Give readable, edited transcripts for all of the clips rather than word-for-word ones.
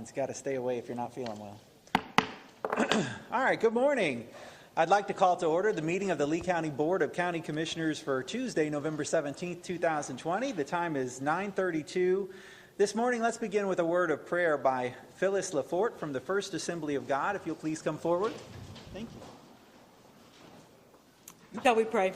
lines. Got to stay away if you're not feeling well. All right, good morning. I'd like to call to order the meeting of the Lee County Board of County Commissioners for Tuesday, November 17th, 2020. The time is 9:32. This morning, let's begin with a word of prayer by Phyllis Lafort from the First Assembly of God. If you'll please come forward. Thank you. Shall we pray?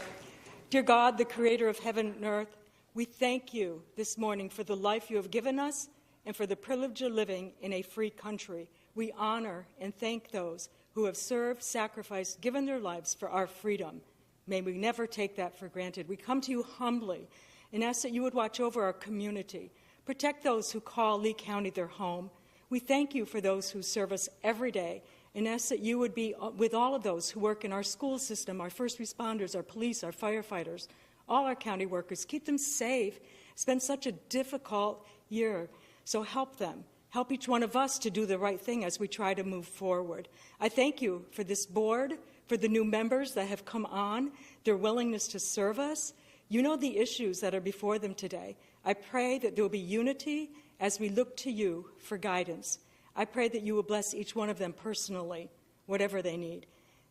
Dear God, the creator of heaven and earth, we thank you this morning for the life you have given us and for the privilege of living in a free country. We honor and thank those who have served, sacrificed, given their lives for our freedom. May we never take that for granted. We come to you humbly and ask that you would watch over our community, protect those who call Lee County their home. We thank you for those who serve us every day and ask that you would be with all of those who work in our school system, our first responders, our police, our firefighters, all our county workers. Keep them safe. It's been such a difficult year, so help them. Help each one of us to do the right thing as we try to move forward. I thank you for this board, for the new members that have come on, their willingness to serve us. You know the issues that are before them today. I pray that there will be unity as we look to you for guidance. I pray that you will bless each one of them personally, whatever they need.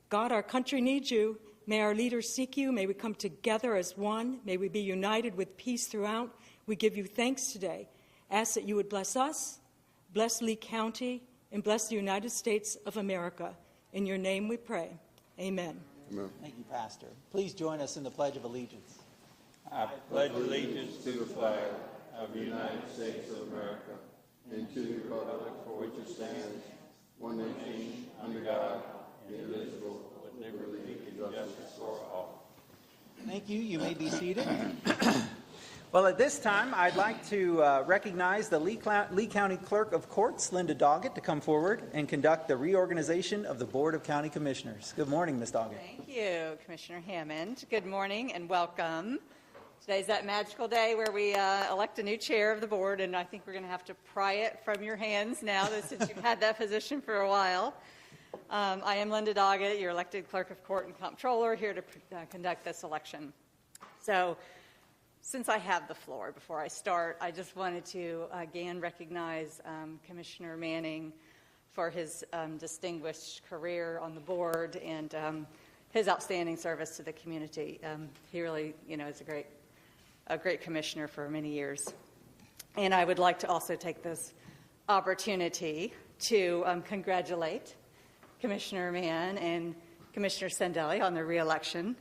God, our country needs you. May our leaders seek you. May we come together as one. May we be united with peace throughout. We give you thanks today. Ask that you would bless us, bless Lee County, and bless the United States of America. In your name we pray. Amen. Amen. Thank you, Pastor. Please join us in the Pledge of Allegiance. I pledge allegiance to the flag of the United States of America and to the republic for which it stands, one nation, under God, indivisible, with liberty and justice for all. Thank you. You may be seated. Well, at this time, I'd like to recognize the Lee County Clerk of Courts, Linda Doggett, to come forward and conduct the reorganization of the Board of County Commissioners. Good morning, Ms. Doggett. Thank you, Commissioner Hammond. Good morning and welcome. Today's that magical day where we elect a new chair of the board, and I think we're going to have to pry it from your hands now since you've had that position for a while. I am Linda Doggett, your elected Clerk of Court and Comptroller, here to conduct this election. So, since I have the floor, before I start, I just wanted to again recognize Commissioner Manning for his distinguished career on the board and his outstanding service to the community. He really, is a great commissioner for many years. And I would like to also take this opportunity to congratulate Commissioner Mann and Commissioner Sendelli on their re-election.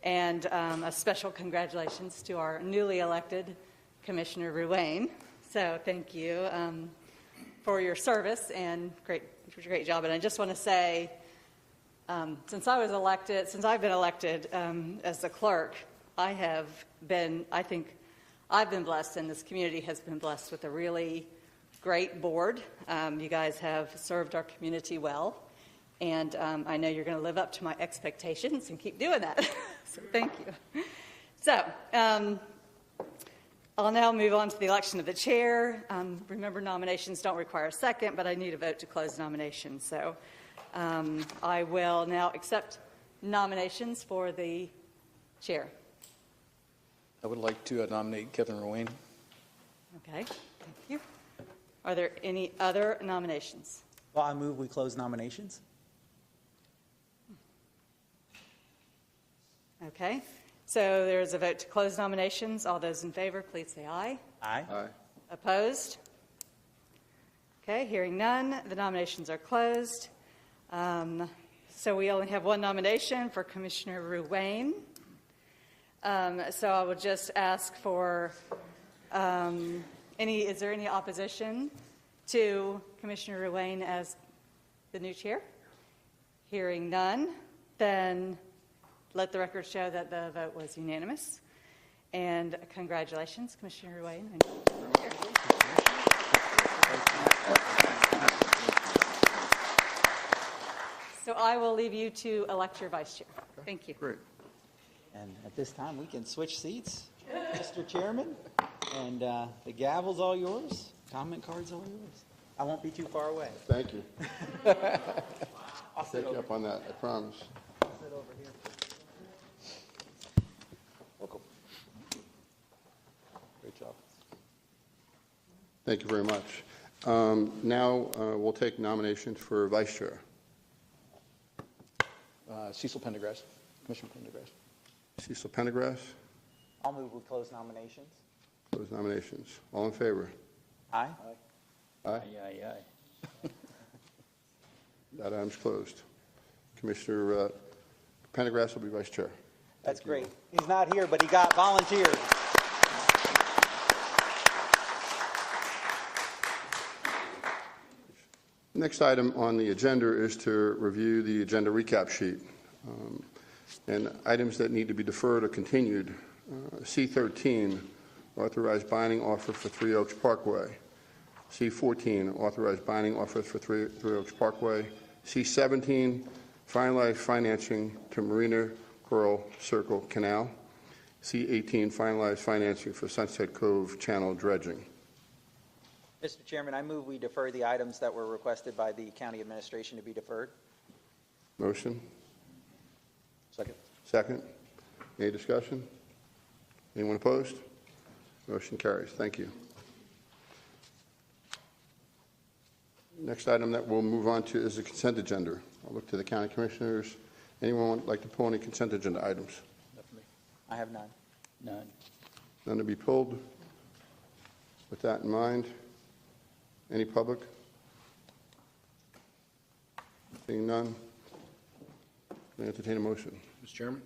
And a special congratulations to our newly elected Commissioner Ruane. So thank you for your service and great job. And I just want to say, since I've been elected as the clerk, I've been blessed, and this community has been blessed with a really great board. You guys have served our community well. And I know you're going to live up to my expectations and keep doing that. So thank you. So I'll now move on to the election of the chair. Remember, nominations don't require a second, but I need a vote to close nominations. So I will now accept nominations for the chair. I would like to nominate Kevin Ruane. Okay, thank you. Are there any other nominations? Well, I move we close nominations. Okay, so there's a vote to close nominations. All those in favor, please say aye. Aye. Aye. Opposed? Okay, hearing none, the nominations are closed. So we only have one nomination for Commissioner Ruane. So I will just ask for is there any opposition to Commissioner Ruane as the new chair? Hearing none, then let the record show that the vote was unanimous. And congratulations, Commissioner Ruane. So I will leave you to elect your vice chair. Thank you. Great. And at this time, we can switch seats, Mr. Chairman. And the gavel's all yours. Comment card's all yours. I won't be too far away. Thank you. I'll take you up on that, I promise. I'll sit over here. Welcome. Great job. Thank you very much. Now we'll take nominations for vice chair. Cecil Pendergrass. Commissioner Pendergrass. Cecil Pendergrass. I'll move we close nominations. Close nominations. All in favor? Aye. Aye. Aye. That item's closed. Commissioner Pendergrass will be vice chair. That's great. He's not here, but he got volunteered. Next item on the agenda is to review the agenda recap sheet. And items that need to be deferred or continued. C13, authorized binding offer for Three Oaks Parkway. C14, authorized binding offers for Three Oaks Parkway. C17, finalized financing to Marina Pearl Circle Canal. C18, finalized financing for Sunset Cove Channel dredging. Mr. Chairman, I move we defer the items that were requested by the county administration to be deferred. Motion? Second. Second. Any discussion? Anyone opposed? Motion carries. Thank you. Next item that we'll move on to is the consent agenda. I'll look to the county commissioners. Anyone would like to pull any consent agenda items? Definitely. I have none. None. None to be pulled. With that in mind, any public? Seeing none, can I entertain a motion? Mr. Chairman?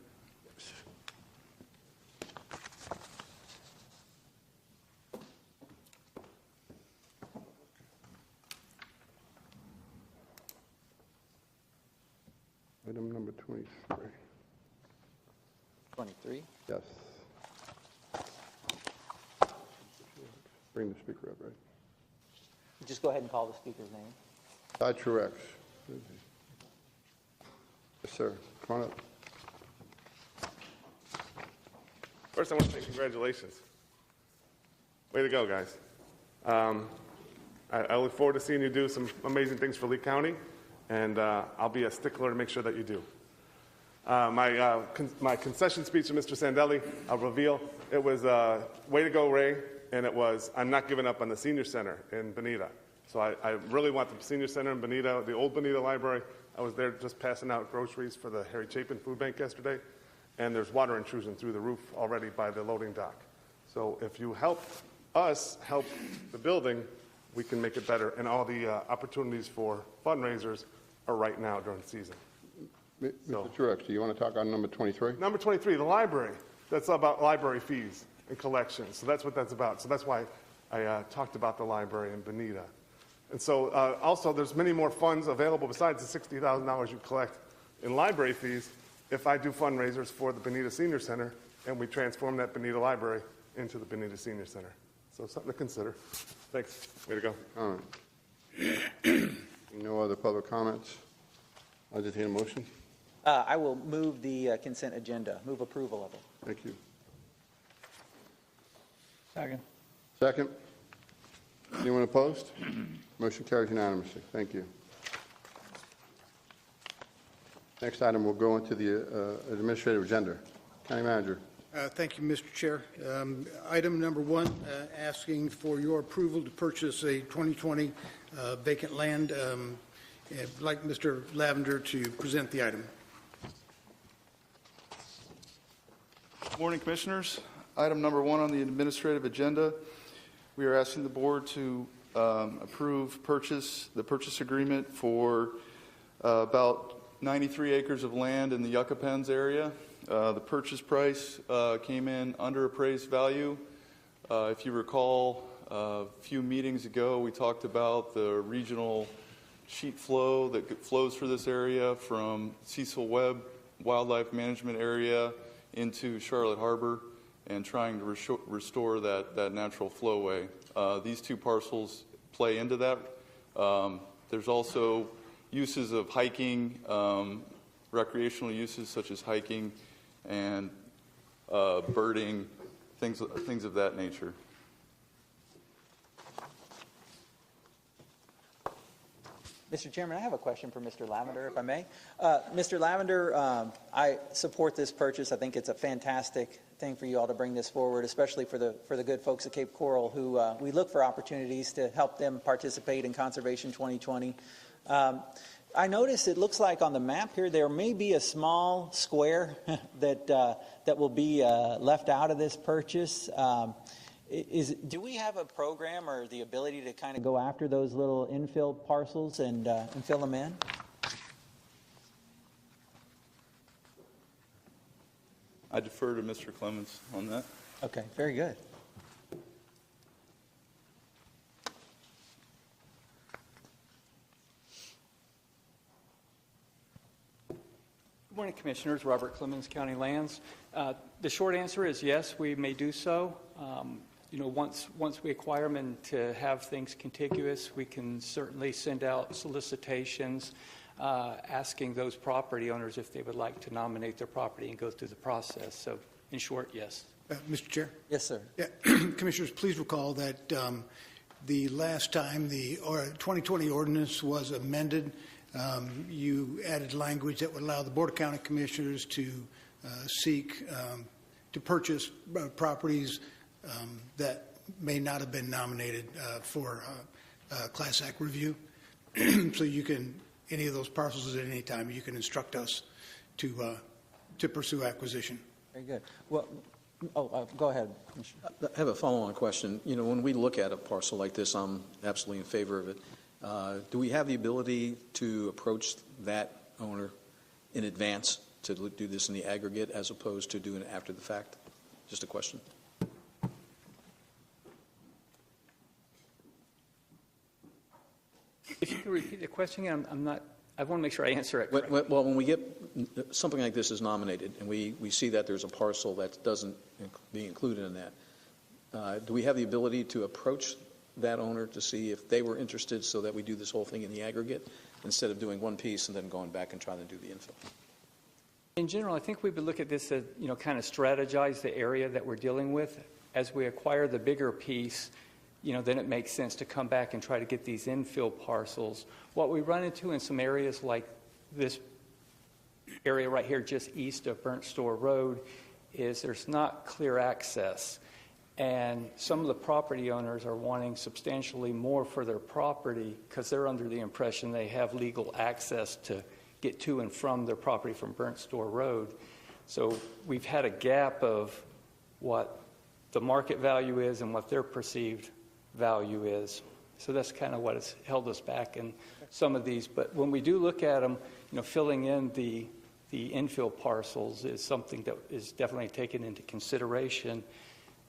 Item number 23. 23. Yes. Bring the speaker up, right? Just go ahead and call the speaker's name. Todd Truex. Yes, sir. Come on up. First, I want to say congratulations. Way to go, guys. I look forward to seeing you do some amazing things for Lee County, and I'll be a stickler to make sure that you do. My concession speech to Mr. Sandelli, I'll reveal, it was way to go, Ray, and it was, I'm not giving up on the senior center in Bonita. So I really want the senior center in Bonita, the old Bonita Library. I was there just passing out groceries for the Harry Chapin Food Bank yesterday, and there's water intrusion through the roof already by the loading dock. So if you help us help the building, we can make it better. And all the opportunities for fundraisers are right now during the season. Mr. Truex, do you want to talk on number 23? Number 23, the library. That's about library fees and collections. So that's what that's about. So that's why I talked about the library in Bonita. And so also there's many more funds available besides the $60,000 you collect in library fees if I do fundraisers for the Bonita Senior Center and we transform that Bonita Library into the Bonita Senior Center. So something to consider. Thanks. Way to go. All right. No other public comments? I'll entertain a motion. I will move the consent agenda, move approval of it. Thank you. Second. Second. Anyone opposed? Motion carries unanimously. Thank you. Next item will go into the administrative agenda. County Manager. Thank you, Mr. Chair. Item number 1, asking for your approval to purchase a 2020 vacant land. I'd like Mr. Lavender to present the item. Good morning, Commissioners. Item number 1 on the administrative agenda, we are asking the board to approve the purchase agreement for about 93 acres of land in the Yucca Pens area. The purchase price came in under appraised value. If you recall, a few meetings ago, we talked about the regional sheet flow that flows through this area from Cecil Webb Wildlife Management Area into Charlotte Harbor and trying to restore that natural flowway. These two parcels play into that. There's also uses of hiking, recreational uses such as hiking and birding, things of that nature. Mr. Chairman, I have a question for Mr. Lavender, if I may. Mr. Lavender, I support this purchase. I think it's a fantastic thing for you all to bring this forward, especially for the good folks at Cape Coral who we look for opportunities to help them participate in Conservation 2020. I noticed it looks like on the map here there may be a small square that will be left out of this purchase. Do we have a program or the ability to kind of go after those little infill parcels and fill them in? I defer to Mr. Clemens on that. Okay, very good. Good morning, Commissioners. Robert Clemens, County Lands. The short answer is yes, we may do so. Once we acquire them and to have things contiguous, we can certainly send out solicitations asking those property owners if they would like to nominate their property and go through the process. So, in short, yes. Mr. Chair? Yes, sir. Yeah. Commissioners, please recall that the last time the 2020 ordinance was amended, you added language that would allow the Board of County Commissioners to seek to purchase properties that may not have been nominated for Class Act review. So you can, any of those parcels at any time, you can instruct us to pursue acquisition. Very good. Well, go ahead, Commissioner. I have a follow-on question. When we look at a parcel like this, I'm absolutely in favor of it. Do we have the ability to approach that owner in advance to do this in the aggregate as opposed to doing it after the fact? Just a question. If you could repeat the question again, I want to make sure I answer it correctly. Well, when we get something like this is nominated and we see that there's a parcel that doesn't be included in that, do we have the ability to approach that owner to see if they were interested so that we do this whole thing in the aggregate instead of doing one piece and then going back and trying to do the infill? In general, I think we would look at this as, kind of strategize the area that we're dealing with. As we acquire the bigger piece, then it makes sense to come back and try to get these infill parcels. What we run into in some areas like this area right here just east of Burnt Store Road is there's not clear access. And some of the property owners are wanting substantially more for their property because they're under the impression they have legal access to get to and from their property from Burnt Store Road. So we've had a gap of what the market value is and what their perceived value is. So that's kind of what has held us back in some of these. But when we do look at them, filling in the infill parcels is something that is definitely taken into consideration.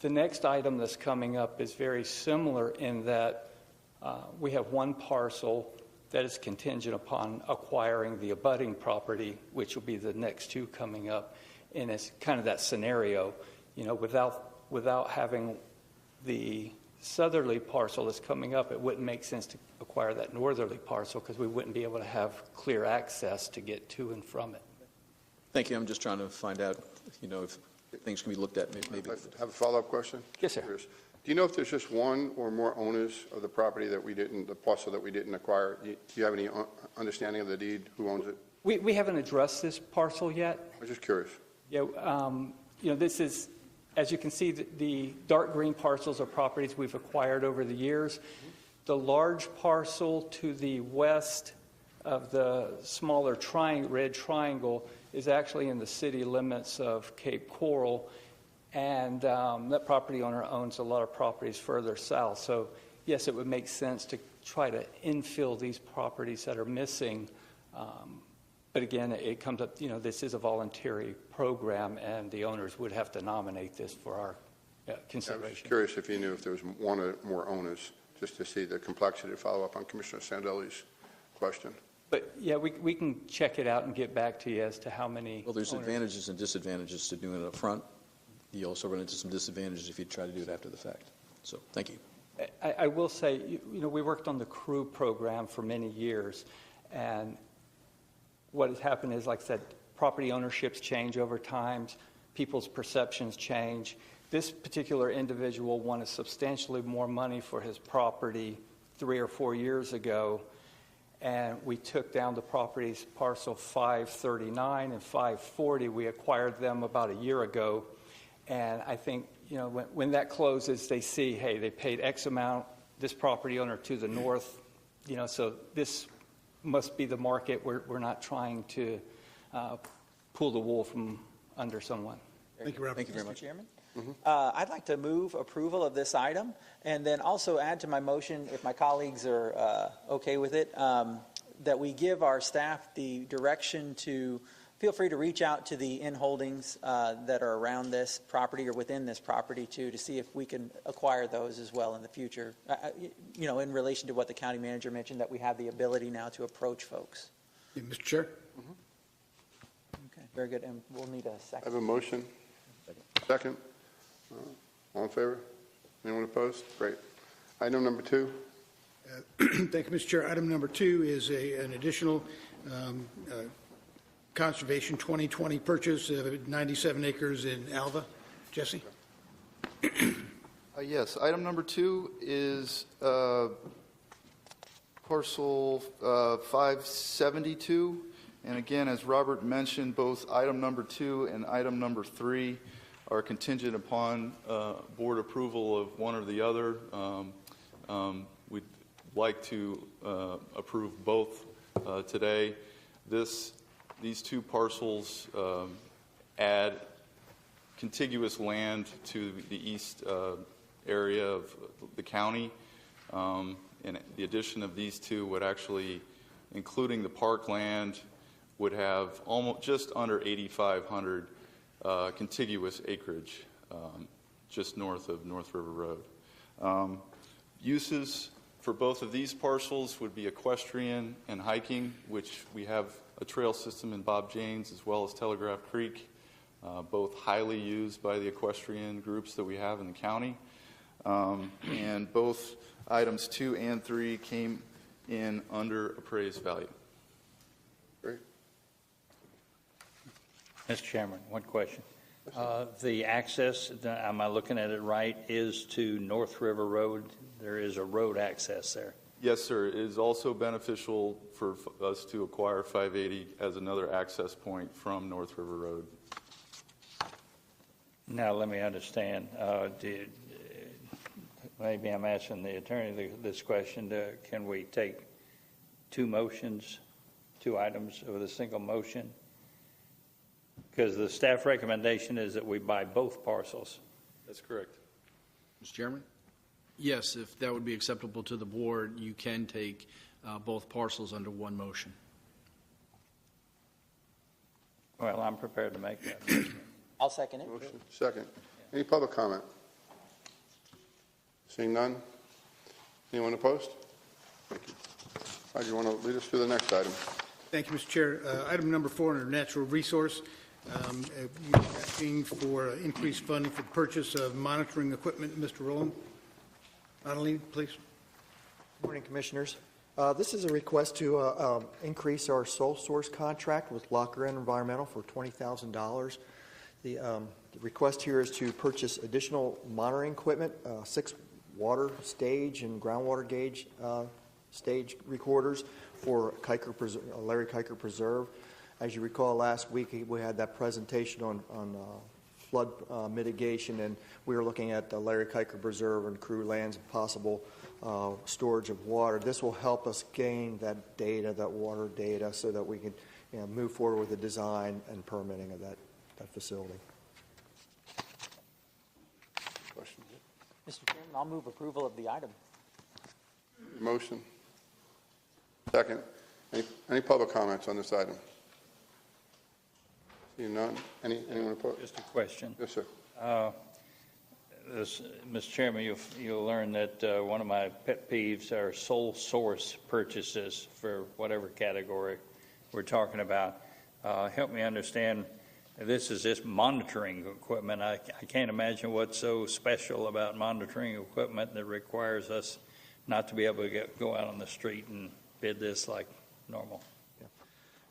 The next item that's coming up is very similar in that we have one parcel that is contingent upon acquiring the abutting property, which will be the next two coming up. And it's kind of that scenario, without having the southerly parcel that's coming up, it wouldn't make sense to acquire that northerly parcel because we wouldn't be able to have clear access to get to and from it. Thank you. I'm just trying to find out, if things can be looked at maybe. I have a follow-up question. Yes, sir. Do you know if there's just one or more owners of the property the parcel that we didn't acquire? Do you have any understanding of the deed, who owns it? We haven't addressed this parcel yet. I'm just curious. Yeah, this is, as you can see, the dark green parcels are properties we've acquired over the years. The large parcel to the west of the smaller red triangle is actually in the city limits of Cape Coral, and that property owner owns a lot of properties further south. So, yes, it would make sense to try to infill these properties that are missing. But again, it comes up, this is a voluntary program, and the owners would have to nominate this for our consideration. I was curious if you knew if there was one or more owners, just to see the complexity, to follow up on Commissioner Sandelli's question. But, yeah, we can check it out and get back to you as to how many Well, there's owners. advantages and disadvantages to doing it up front. You also run into some disadvantages if you try to do it after the fact. So, thank you. I will say, we worked on the CREW program for many years, and what has happened is, like I said, property ownerships change over time, people's perceptions change. This particular individual wanted substantially more money for his property 3 or 4 years ago, and we took down the properties, parcel 539 and 540. We acquired them about a year ago, and I think, you know, when that closes, they see, hey, they paid X amount, this property owner to the north, you know, so this must be the market. We're not trying to pull the wool from under someone. Thank you, Robert. Thank you very much. Mr. Chairman? I'd like to move approval of this item and then also add to my motion, if my colleagues are okay with it, that we give our staff the direction to feel free to reach out to the in-holdings that are around this property or within this property too, to see if we can acquire those as well in the future. You know, in relation to what the county manager mentioned, that we have the ability now to approach folks. Yeah, Mr. Chair? Okay, very good. And we'll need a I second. have a motion. Second. All in favor? Anyone opposed? Great. Item number 2. Thank you, Mr. Chair. Item number 2 is an additional Conservation 2020 purchase of 97 acres in Alva. Jesse? Yes, item number 2 is parcel 572. And again, as Robert mentioned, both item number 2 and item number 3 are contingent upon board approval of one or the other. We'd like to approve both today. These two parcels add contiguous land to the east area of the county. And the addition of these two would actually, including the parkland, would have almost just under 8,500 contiguous acreage just north of North River Road. Uses for both of these parcels would be equestrian and hiking, which we have a trail system in Bob Janes as well as Telegraph Creek, both highly used by the equestrian groups that we have in the county. And both items 2 and 3 came in under appraised value. Great. Mr. Chairman, one question. The access, am I looking at it right, is to North River Road? There is a road access there. Yes, sir. It is also beneficial for us to acquire 580 as another access point from North River Road. Now, let me understand. Maybe I'm asking the attorney this question. Can we take 2 motions, 2 items with a single motion? Because the staff recommendation is that we buy both parcels. That's correct. Mr. Chairman? Yes, if that would be acceptable to the board, you can take both parcels under one motion. Well, I'm prepared to make that. I'll second it. Motion. Second. Any public comment? Seeing none? Anyone opposed? Thank you. All right, do you want to lead us through the next item? Thank you, Mr. Chair. Item number 4 under natural resource. You're asking for increased funding for the purchase of monitoring equipment. Mr. Rowland? Adeline, please. Good morning, Commissioners. This is a request to increase our sole source contract with Locker Environmental for $20,000. The request here is to purchase additional monitoring equipment, 6 water stage and groundwater gauge stage recorders for Larry Kiker Preserve. As you recall, last week we had that presentation on flood mitigation, and we were looking at the Larry Kiker Preserve and Crew Lands and possible storage of water. This will help us gain that data, that water data, so that we can move forward with the design and permitting of that facility. Questions? Mr. Chairman, I'll move approval of the item. Motion. Second. Any public comments on this item? Seeing none? Anyone opposed? Just a question. Yes, sir. Mr. Chairman, you'll learn that one of my pet peeves are sole source purchases for whatever category we're talking about. Help me understand, this is just monitoring equipment. I can't imagine what's so special about monitoring equipment that requires us not to be able to go out on the street and bid this like normal.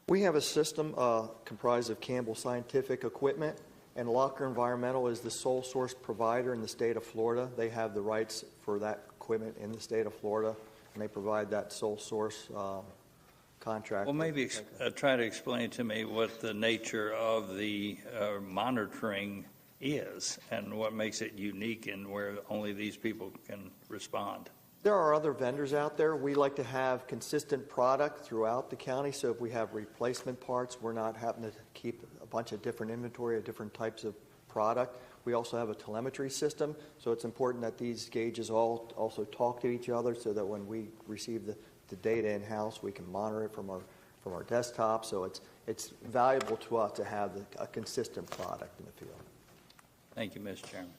We have a system comprised of Campbell Scientific equipment, and Locker Environmental is the sole source provider in the state of Florida. They have the rights for that equipment in the state of Florida, and they provide that sole source contract. Well, maybe try to explain to me what the nature of the monitoring is and what makes it unique and where only these people can respond. There are other vendors out there. We like to have consistent product throughout the county, so if we have replacement parts, we're not having to keep a bunch of different inventory of different types of product. We also have a telemetry system, so it's important that these gauges all also talk to each other so that when we receive the data in-house, we can monitor it from our desktop. So it's valuable to us to have a consistent product in the field. Thank you, Mr. Chairman.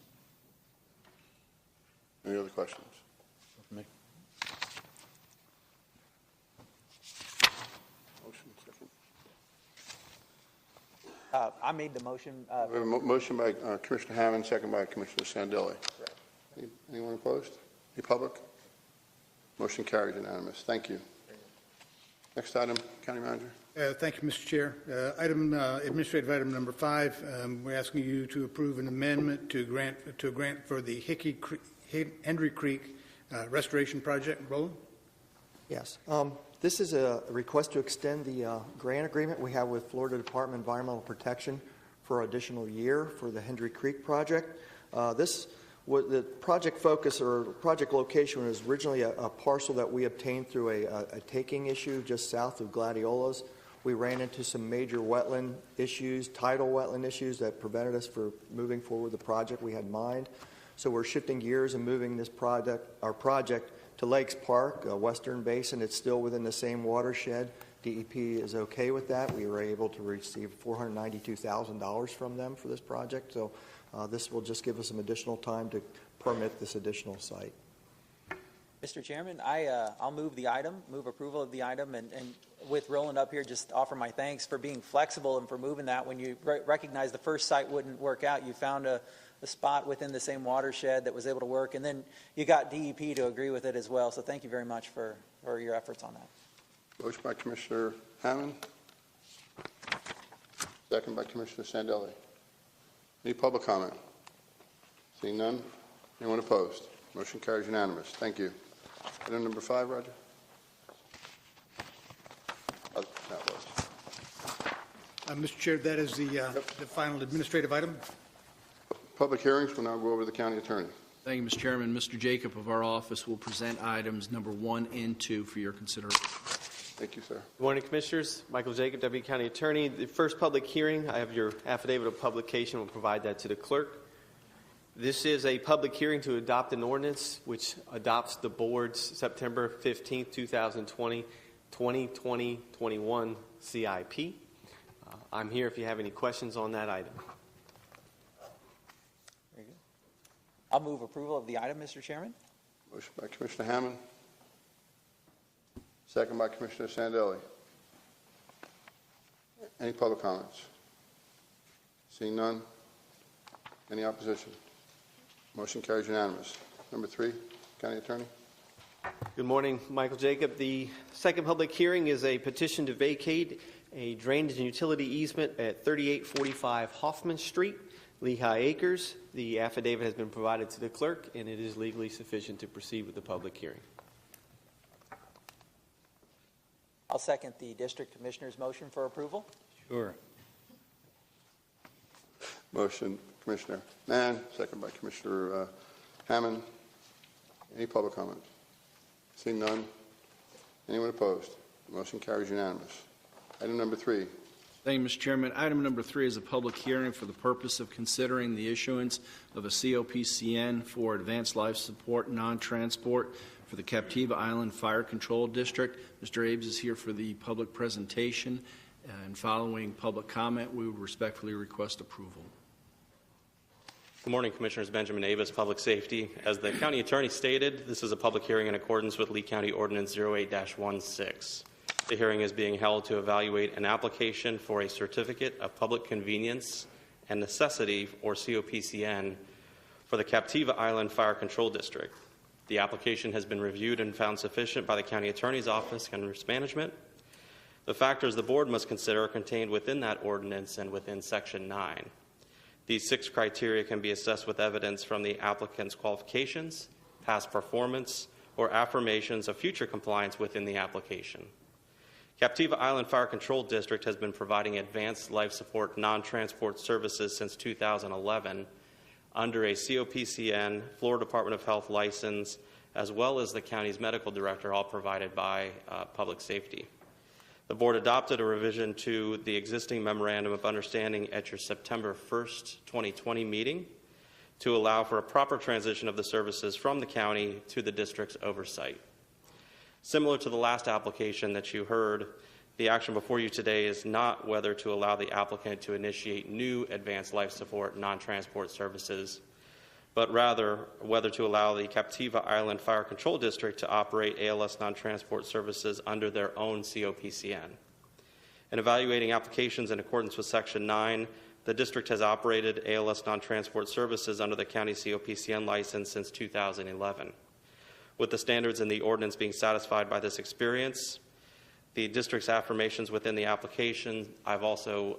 Any other questions? For me. Motion, second. I made the motion. We have a motion by Commissioner Hammond, second by Commissioner Sandelli. Anyone opposed? Any public? Motion carries unanimous. Thank you. Next item, County Manager. Thank you, Mr. Chair. Administrative item number 5, we're asking you to approve an amendment to a grant for the Hendry Creek Restoration Project. Roland? Yes. This is a request to extend the grant agreement we have with Florida Department of Environmental Protection for an additional year for the Hendry Creek project. The project focus or project location was originally a parcel that we obtained through a taking issue just south of Gladiolas. We ran into some major wetland issues, tidal wetland issues that prevented us from moving forward the project we had in mind. So we're shifting gears and moving our project to Lakes Park, Western Basin. It's still within the same watershed. DEP is okay with that. We were able to receive $492,000 from them for this project. So this will just give us some additional time to permit this additional site. Mr. Chairman, I'll move approval of the item, and with Roland up here, just offer my thanks for being flexible and for moving that. When you recognize the first site wouldn't work out, you found a spot within the same watershed that was able to work, and then you got DEP to agree with it as well. So thank you very much for your efforts on that. Motion by Commissioner Hammond, second by Commissioner Sandelli. Any public comment? Seeing none? Anyone opposed? Motion carries unanimous. Thank you. Item number 5, Roger. Mr. Chair, that is the final administrative item. Public hearings will now go over to the county attorney. Thank you, Mr. Chairman. Mr. Jacob of our office will present items number 1 and 2 for your consideration. Thank you, sir. Good morning, Commissioners. Michael Jacob, Deputy County Attorney. The first public hearing, I have your affidavit of publication. We'll provide that to the clerk. This is a public hearing to adopt an ordinance which adopts the board's September 15, 2020, 2020-21 CIP. I'm here if you have any questions on that item. Very good. I'll move approval of the item, Mr. Chairman. Motion by Commissioner Hammond, second by Commissioner Sandelli. Any public comments? Seeing none? Any opposition? Motion carries unanimous. Number 3, County Attorney. Good morning, Michael Jacob. The second public hearing is a petition to vacate a drainage and utility easement at 3845 Hoffman Street, Lehigh Acres. The affidavit has been provided to the clerk, and it is legally sufficient to proceed with the public hearing. I'll second the District Commissioner's motion for approval. Sure. Motion, Commissioner Mann, second by Commissioner Hammond. Any public comment? Seeing none? Anyone opposed? Motion carries unanimous. Item number 3. Thank you, Mr. Chairman. Item number 3 is a public hearing for the purpose of considering the issuance of a COPCN for advanced life support non-transport for the Captiva Island Fire Control District. Mr. Ames is here for the public presentation, and following public comment, we would respectfully request approval. Good morning, Commissioners. Benjamin Avis, Public Safety. As the County Attorney stated, this is a public hearing in accordance with Lee County Ordinance 08-16. The hearing is being held to evaluate an application for a Certificate of Public Convenience and Necessity, or COPCN, for the Captiva Island Fire Control District. The application has been reviewed and found sufficient by the County Attorney's Office and Risk Management. The factors the Board must consider are contained within that ordinance and within Section 9. These 6 criteria can be assessed with evidence from the applicant's qualifications, past performance, or affirmations of future compliance within the application. Captiva Island Fire Control District has been providing advanced life support non-transport services since 2011 under a COPCN, Florida Department of Health license, as well as the county's medical director, all provided by Public Safety. The board adopted a revision to the existing Memorandum of Understanding at your September 1st, 2020 meeting to allow for a proper transition of the services from the county to the district's oversight. Similar to the last application that you heard, the action before you today is not whether to allow the applicant to initiate new advanced life support non-transport services, but rather whether to allow the Captiva Island Fire Control District to operate ALS non-transport services under their own COPCN. In evaluating applications in accordance with Section 9, the district has operated ALS non-transport services under the county COPCN license since 2011. With the standards in the ordinance being satisfied by this experience, the district's affirmations within the application, I've also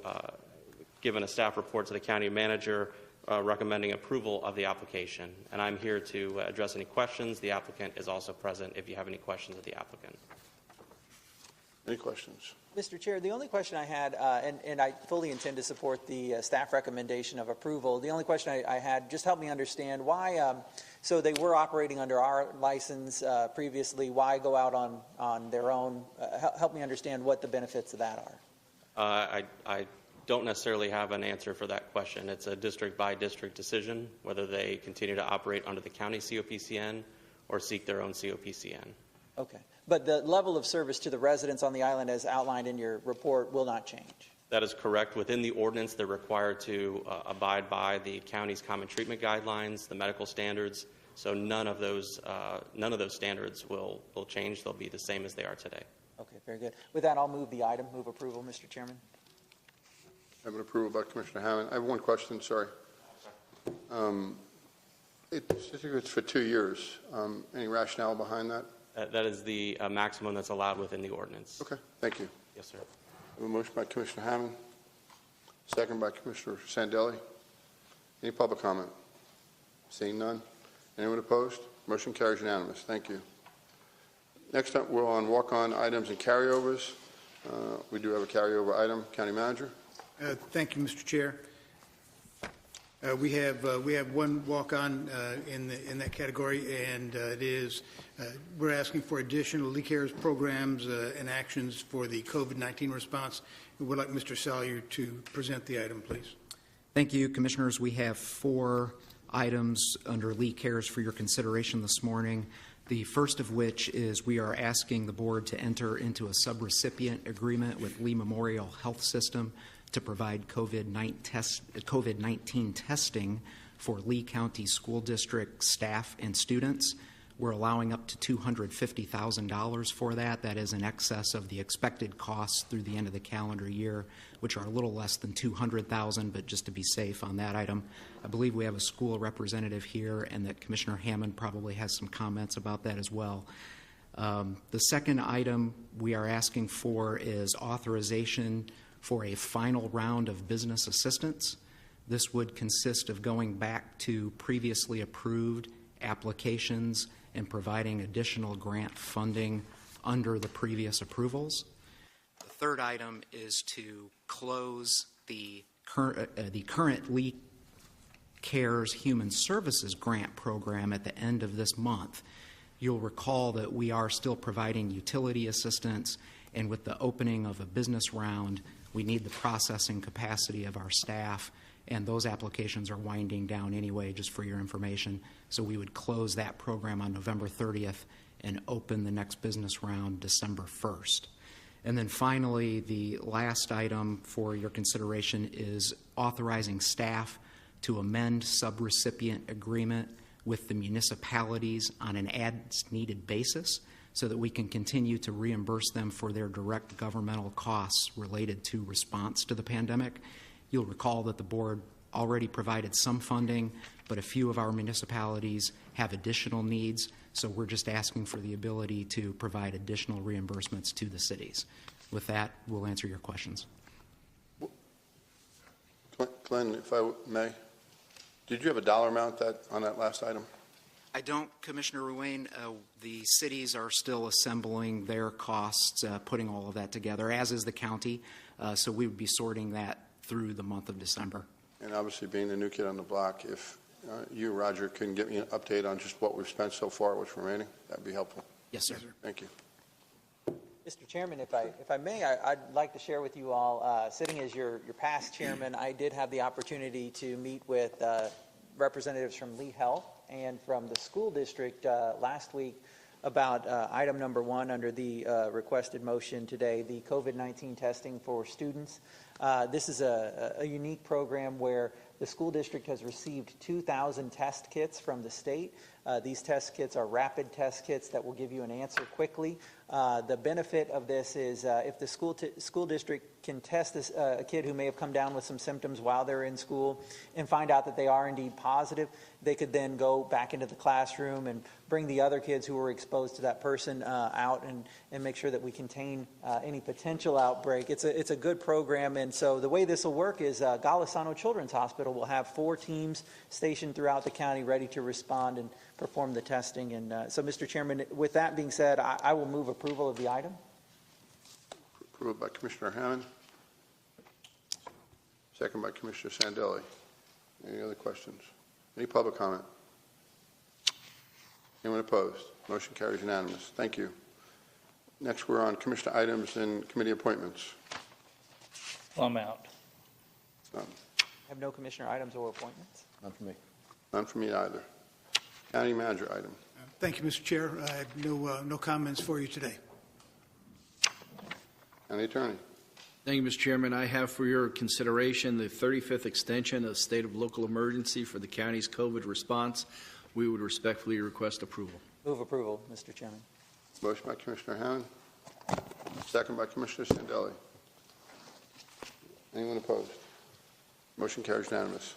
given a staff report to the county manager recommending approval of the application. And I'm here to address any questions. The applicant is also present if you have any questions of the applicant. Any questions? Mr. Chair, the only question I had, and I fully intend to support the staff recommendation of approval. The only question I had, just help me understand why, so they were operating under our license previously, why go out on their own? Help me understand what the benefits of that are. I don't necessarily have an answer for that question. It's a district-by-district decision, whether they continue to operate under the county COPCN or seek their own COPCN. Okay. But the level of service to the residents on the island as outlined in your report will not change? That is correct. Within the ordinance, they're required to abide by the county's common treatment guidelines, the medical standards. So none of those standards will change. They'll be the same as they are today. Okay, very good. With that, I'll move the item. Move approval, Mr. Chairman. I have an approval by Commissioner Hammond. I have one question, sorry. It's for 2 years. Any rationale behind that? That is the maximum that's allowed within the ordinance. Okay, thank you. Yes, sir. I have a motion by Commissioner Hammond, second by Commissioner Sandelli. Any public comment? Seeing none. Anyone opposed? Motion carries unanimous. Thank you. Next up, we're on walk-on items and carryovers. We do have a carryover item. County Manager. Thank you, Mr. Chair. We have one walk-on in that category, and it is we're asking for additional Lee Cares programs and actions for the COVID-19 response. We would like Mr. Salyer to present the item, please. Thank you, Commissioners. We have 4 items under Lee Cares for your consideration this morning. The first of which is we are asking the board to enter into a subrecipient agreement with Lee Memorial Health System to provide COVID-19 testing for Lee County School District staff and students. We're allowing up to $250,000 for that. That is in excess of the expected costs through the end of the calendar year, which are a little less than $200,000, but just to be safe on that item. I believe we have a school representative here, and that Commissioner Hammond probably has some comments about that as well. The second item we are asking for is authorization for a final round of business assistance. This would consist of going back to previously approved applications and providing additional grant funding under the previous approvals. The third item is to close the current Lee Cares Human Services grant program at the end of this month. You'll recall that we are still providing utility assistance, and with the opening of a business round, we need the processing capacity of our staff, and those applications are winding down anyway, just for your information. So we would close that program on November 30th and open the next business round December 1st. And then finally, the last item for your consideration is authorizing staff to amend subrecipient agreement with the municipalities on an as-needed basis so that we can continue to reimburse them for their direct governmental costs related to response to the pandemic. You'll recall that the board already provided some funding, but a few of our municipalities have additional needs, so we're just asking for the ability to provide additional reimbursements to the cities. With that, we'll answer your questions. Glenn, if I may, did you have a dollar amount on that last item? I don't, Commissioner Ruane. The cities are still assembling their costs, putting all of that together, as is the county. So we would be sorting that through the month of December. And obviously, being the new kid on the block, if you, Roger, can get me an update on just what we've spent so far, what's remaining, that'd be helpful. Yes, sir. Thank you. Mr. Chairman, if I may, I'd like to share with you all, sitting as your past chairman, I did have the opportunity to meet with representatives from Lehigh and from the school district last week about item number 1 under the requested motion today, the COVID-19 testing for students. This is a unique program where the school district has received 2,000 test kits from the state. These test kits are rapid test kits that will give you an answer quickly. The benefit of this is if the school district can test a kid who may have come down with some symptoms while they're in school and find out that they are indeed positive, they could then go back into the classroom and bring the other kids who were exposed to that person out and make sure that we contain any potential outbreak. It's a good program, and so the way this will work is Golisano Children's Hospital will have 4 teams stationed throughout the county ready to respond and perform the testing. And so, Mr. Chairman, with that being said, I will move approval of the item. Approved by Commissioner Hammond. Second by Commissioner Sandelli. Any other questions? Any public comment? Anyone opposed? Motion carries unanimous. Thank you. Next, we're on Commissioner items and committee appointments. Plum out. None. I have no commissioner items or appointments. None for me. None for me either. County manager item. Thank you, Mr. Chair. I have no comments for you today. County attorney. Thank you, Mr. Chairman. I have for your consideration the 35th extension of state of local emergency for the county's COVID response. We would respectfully request approval. Move approval, Mr. Chairman. Motion by Commissioner Hammond. Second by Commissioner Sandelli. Anyone opposed? Motion carries unanimous.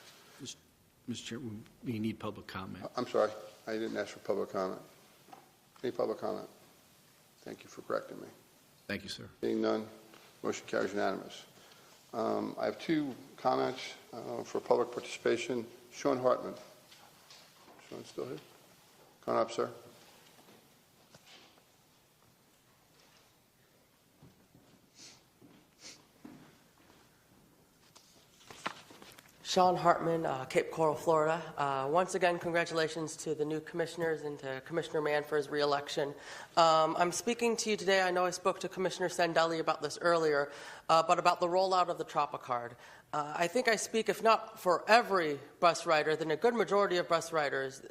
Mr. Chair, we need public comment. I'm sorry, I didn't ask for public comment. Any public comment? Thank you for correcting me. Thank you, sir. Seeing none, motion carries unanimous. I have 2 comments for public participation. Sean Hartman. Sean still here? Come on up, sir. Sean Hartman, Cape Coral, Florida. Once again, congratulations to the new commissioners and to Commissioner Mann for his reelection. I'm speaking to you today. I know I spoke to Commissioner Sandelli about this earlier, but about the rollout of the TropaCard. I think I speak, if not for every bus rider, then a good majority of bus riders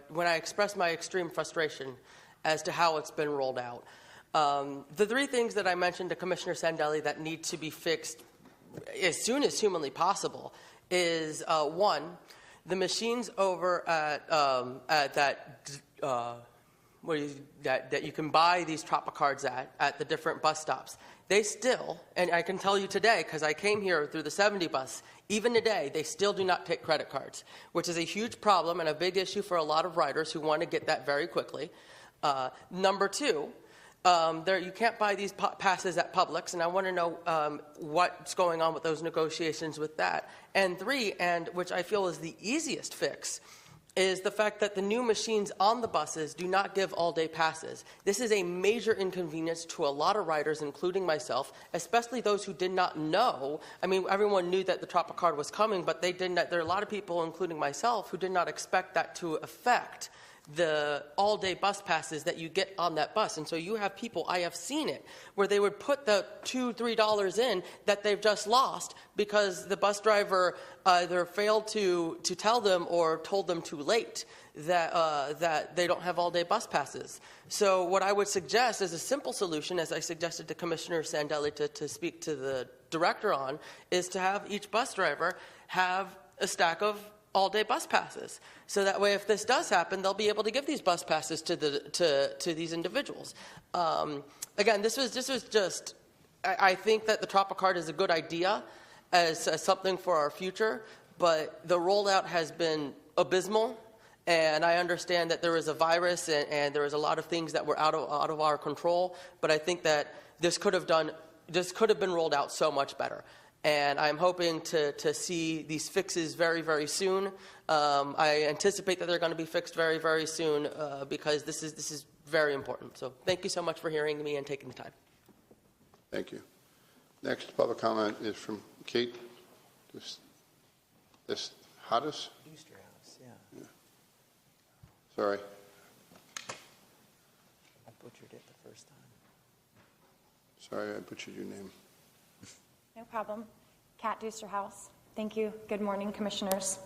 when I express my extreme frustration as to how it's been rolled out. The 3 things that I mentioned to Commissioner Sandelli that need to be fixed as soon as humanly possible is 1, the machines over at that you can buy these TropaCards at the different bus stops. They still, and I can tell you today because I came here through the 70 bus, even today they still do not take credit cards, which is a huge problem and a big issue for a lot of riders who want to get that very quickly. Number 2, you can't buy these passes at Publix, and I want to know what's going on with those negotiations with that. And 3, and which I feel is the easiest fix, is the fact that the new machines on the buses do not give all-day passes. This is a major inconvenience to a lot of riders, including myself, especially those who did not know. I mean, everyone knew that the TropaCard was coming, but they didn't. There are a lot of people, including myself, who did not expect that to affect the all-day bus passes that you get on that bus. And so you have people, I have seen it, where they would put the $2, $3 in that they've just lost because the bus driver either failed to tell them or told them too late that they don't have all-day bus passes. So what I would suggest is a simple solution, as I suggested to Commissioner Sandelli to speak to the director on, is to have each bus driver have a stack of all-day bus passes. So that way, if this does happen, they'll be able to give these bus passes to these individuals. Again, this was just, I think that the TropaCard is a good idea as something for our future, but the rollout has been abysmal, and I understand that there is a virus and there is a lot of things that were out of our control, but I think that this could have been rolled out so much better. and I'm hoping to see these fixes very, very soon. I anticipate that they're going to be fixed very, very soon because this is very important. So thank you so much for hearing me and taking the time. Thank you. Next public comment is from Kate. This Hottest? Easter House, yeah. Sorry. I butchered it the first time. Sorry, I butchered your name. No problem. Kat Dusterhouse. Thank you. Good morning, Commissioners.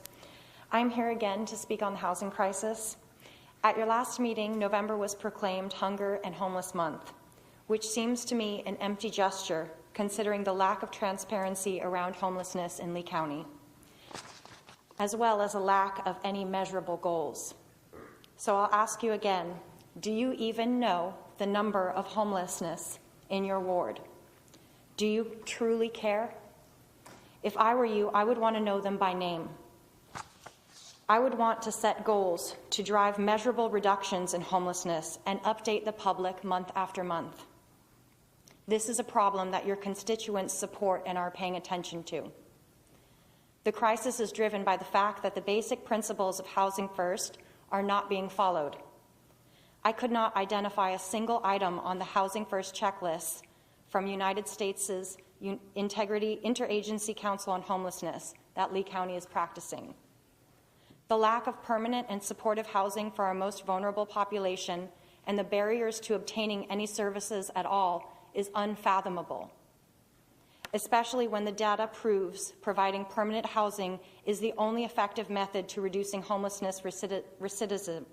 I'm here again to speak on the housing crisis. At your last meeting, November was proclaimed Hunger and Homeless Month, which seems to me an empty gesture considering the lack of transparency around homelessness in Lee County, as well as a lack of any measurable goals. So I'll ask you again, do you even know the number of homelessness in your ward? Do you truly care? If I were you, I would want to know them by name. I would want to set goals to drive measurable reductions in homelessness and update the public month after month. This is a problem that your constituents support and are paying attention to. The crisis is driven by the fact that the basic principles of Housing First are not being followed. I could not identify a single item on the Housing First checklist from United States' Interagency Council on Homelessness that Lee County is practicing. The lack of permanent and supportive housing for our most vulnerable population and the barriers to obtaining any services at all is unfathomable, especially when the data proves providing permanent housing is the only effective method to reducing homelessness recidivism,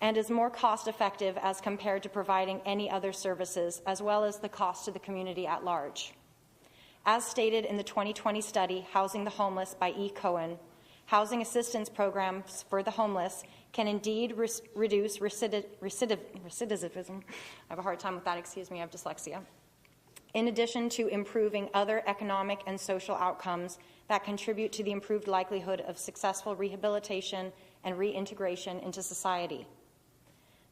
and is more cost-effective as compared to providing any other services, as well as the cost to the community at large. As stated in the 2020 study, Housing the Homeless by E. Cohen, housing assistance programs for the homeless can indeed reduce recidivism. I have a hard time with that, excuse me, I have dyslexia. In addition to improving other economic and social outcomes that contribute to the improved likelihood of successful rehabilitation and reintegration into society.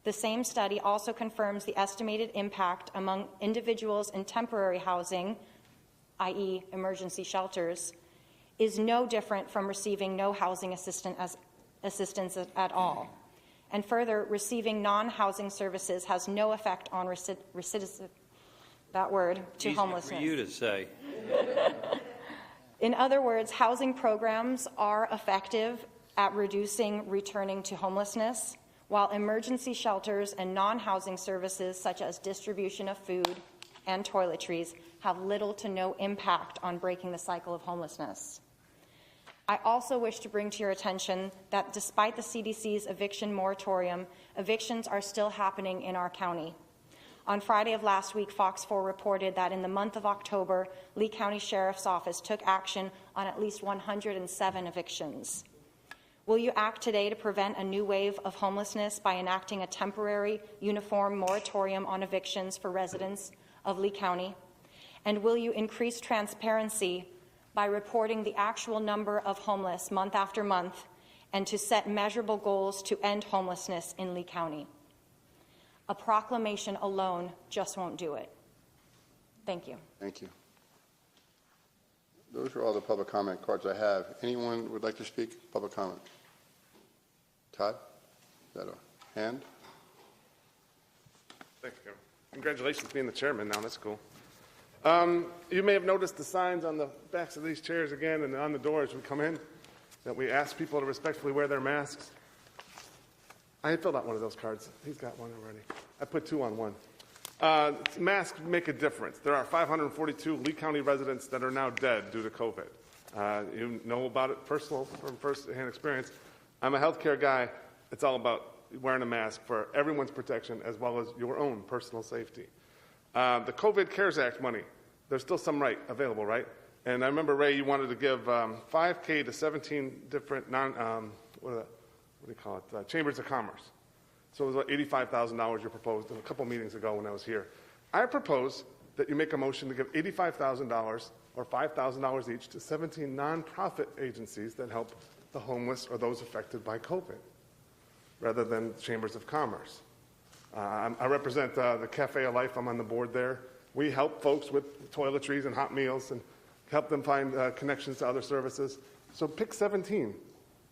The same study also confirms the estimated impact among individuals in temporary housing, i.e. emergency shelters, is no different from receiving no housing assistance at all. And further, receiving non-housing services has no effect on recidivism, that word, to homelessness. Easy for you to say. In other words, housing programs are effective at reducing returning to homelessness, while emergency shelters and non-housing services such as distribution of food and toiletries have little to no impact on breaking the cycle of homelessness. I also wish to bring to your attention that despite the CDC's eviction moratorium, evictions are still happening in our county. On Friday of last week, Fox 4 reported that in the month of October, Lee County Sheriff's Office took action on at least 107 evictions. Will you act today to prevent a new wave of homelessness by enacting a temporary, uniform moratorium on evictions for residents of Lee County? And will you increase transparency by reporting the actual number of homeless month after month and to set measurable goals to end homelessness in Lee County? A proclamation alone just won't do it. Thank you. Thank you. Those are all the public comment cards I have. Anyone would like to speak? Public comment. Todd, is that a hand? Thank you, Kevin. Congratulations being the chairman now. That's cool. You may have noticed the signs on the backs of these chairs again and on the doors we come in that we ask people to respectfully wear their masks. I had filled out one of those cards. He's got one already. I put 2 on one. Masks make a difference. There are 542 Lee County residents that are now dead due to COVID. You know about it from first-hand experience. I'm a healthcare guy. It's all about wearing a mask for everyone's protection as well as your own personal safety. The COVID CARES Act money, there's still some available, right? And I remember, Ray, you wanted to give $5K to 17 different chambers of commerce. So it was about $85,000 you proposed a couple meetings ago when I was here. I propose that you make a motion to give $85,000 or $5,000 each to 17 nonprofit agencies that help the homeless or those affected by COVID, rather than chambers of commerce. I represent the Cafe of Life. I'm on the board there. We help folks with toiletries and hot meals and help them find connections to other services. So pick 17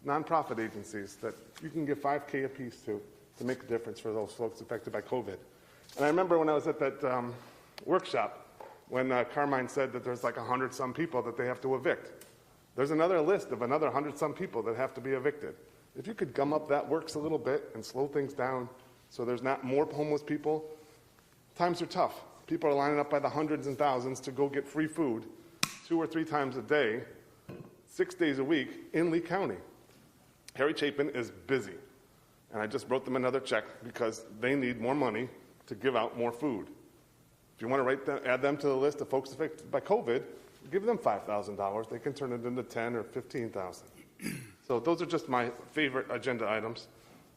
nonprofit agencies that you can give $5K a piece to make a difference for those folks affected by COVID. And I remember when I was at that workshop when Carmine said that there's like 100-some people that they have to evict. There's another list of another 100-some people that have to be evicted. If you could gum up that works a little bit and slow things down so there's not more homeless people, times are tough. People are lining up by the hundreds and thousands to go get free food 2 or 3 times a day, 6 days a week in Lee County. Harry Chapin is busy, and I just wrote them another check because they need more money to give out more food. If you want to add them to the list of folks affected by COVID, give them $5,000. They can turn it into $10,000 or $15,000. So those are just my favorite agenda items.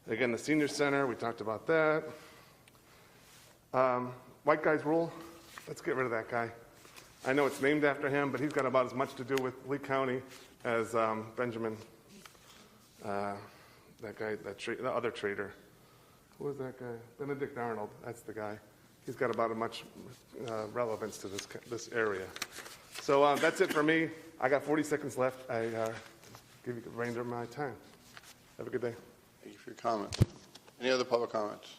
Again, the senior center, we talked about that. White guy's rule, let's get rid of that guy. I know it's named after him, but he's got about as much to do with Lee County as Benjamin, that guy, the other trader. Who was that guy? Benedict Arnold, that's the guy. He's got about as much relevance to this area. So that's it for me. I got 40 seconds left. I give you the remainder of my time. Have a good day. Thank you for your comments. Any other public comments?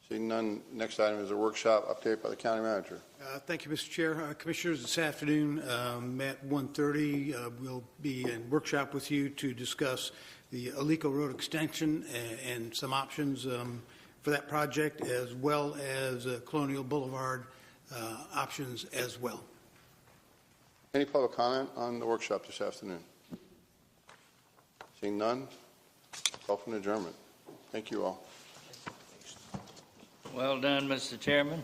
Seeing none, next item is a workshop update by the county manager. Thank you, Mr. Chair. Commissioners, this afternoon at 1:30, we'll be in workshop with you to discuss the Alico Road extension and some options for that project, as well as Colonial Boulevard options as well. Any public comment on the workshop this afternoon? Seeing none, call for an adjournment. Thank you all. Well done, Mr. Chairman.